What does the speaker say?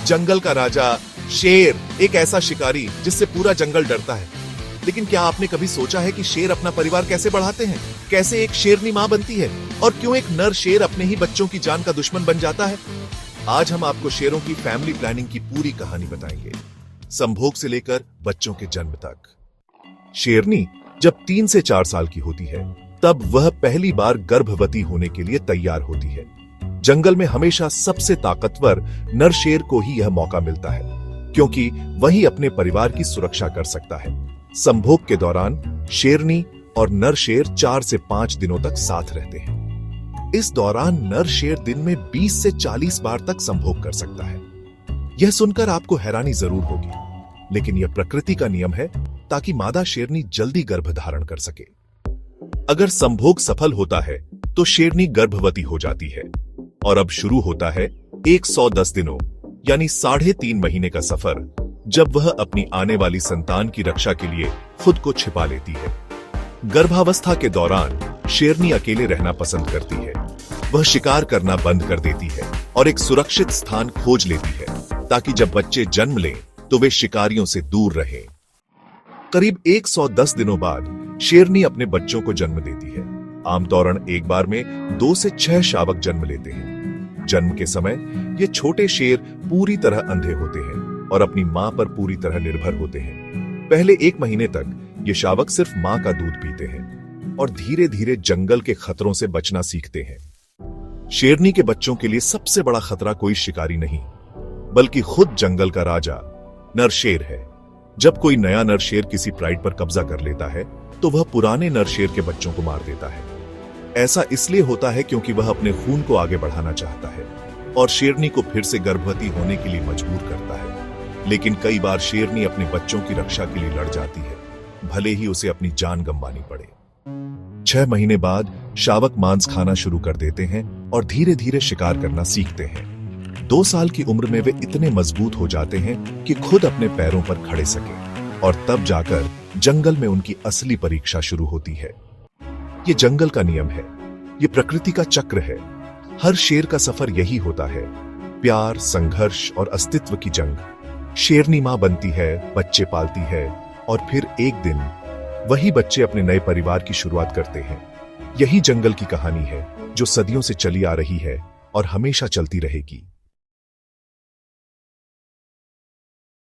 जंगल का राजा शेर एक ऐसा शिकारी जिससे पूरा जंगल डरता है। लेकिन क्या आपने कभी सोचा है कि शेर अपना परिवार कैसे बढ़ाते हैं? कैसे एक शेरनी मां बनती है? और क्यों एक नर शेर अपने ही बच्चों की जान का दुश्मन बन जाता है? आज हम आपको शेरों की फैमिली प्लानिंग की पूरी कहानी बताएंगे, संभोग से लेकर बच्चों के जन्म तक। शेरनी जब 3 से 4 साल की होती है, तब वह पहली बार गर्भवती होने के लिए तैयार होती है। जंगल में हमेशा सबसे ताकतवर नर शेर को ही यह मौका मिलता है, क्योंकि वही अपने परिवार की सुरक्षा कर सकता है। संभोग के दौरान शेरनी और नर शेर 4 से 5 दिनों तक साथ रहते हैं। इस दौरान नर शेर दिन में 20 से 40 बार तक संभोग कर सकता है। यह सुनकर आपको हैरानी जरूर होगी, लेकिन यह प्रकृति का नियम है ताकि मादा शेरनी जल्दी गर्भ धारण कर सके। अगर संभोग सफल होता है तो शेरनी गर्भवती हो जाती है और अब शुरू होता है 110 दिनों यानी 3.5 महीने का सफर, जब वह अपनी आने वाली संतान की रक्षा के लिए खुद को छिपा लेती है। गर्भावस्था के दौरान शेरनी अकेले रहना पसंद करती है। वह शिकार करना बंद कर देती है और एक सुरक्षित स्थान खोज लेती है, ताकि जब बच्चे जन्म लें तो वे शिकारियों से दूर रहें। करीब 110 दिनों बाद शेरनी अपने बच्चों को जन्म देती है। आमतौर एक बार में 2 से 6 शावक जन्म लेते हैं। जन्म के समय ये छोटे शेर पूरी तरह अंधे होते हैं और अपनी मां पर पूरी तरह निर्भर होते हैं। पहले 1 महीने तक ये शावक सिर्फ मां का दूध पीते हैं और धीरे धीरे जंगल के खतरों से बचना सीखते हैं। शेरनी के बच्चों के लिए सबसे बड़ा खतरा कोई शिकारी नहीं, बल्कि खुद जंगल का राजा नर शेर है। जब कोई नया नर शेर किसी प्राइड पर कब्जा कर लेता है तो वह पुराने नर शेर के बच्चों को मार देता है। ऐसा इसलिए होता है क्योंकि वह अपने खून को आगे बढ़ाना चाहता है और शेरनी को फिर से गर्भवती होने के लिए मजबूर करता है। लेकिन कई बार शेरनी अपने बच्चों की रक्षा के लिए लड़ जाती है, भले ही उसे अपनी जान गंवानी पड़े। 6 महीने बाद शावक मांस खाना शुरू कर देते हैं और धीरे धीरे शिकार करना सीखते हैं। 2 साल की उम्र में वे इतने मजबूत हो जाते हैं कि खुद अपने पैरों पर खड़े सके, और तब जाकर जंगल में उनकी असली परीक्षा शुरू होती है। ये जंगल का नियम है, ये प्रकृति का चक्र है। हर शेर का सफर यही होता है, प्यार, संघर्ष और अस्तित्व की जंग। शेरनी मां बनती है, बच्चे पालती है और फिर एक दिन वही बच्चे अपने नए परिवार की शुरुआत करते हैं। यही जंगल की कहानी है जो सदियों से चली आ रही है और हमेशा चलती रहेगी।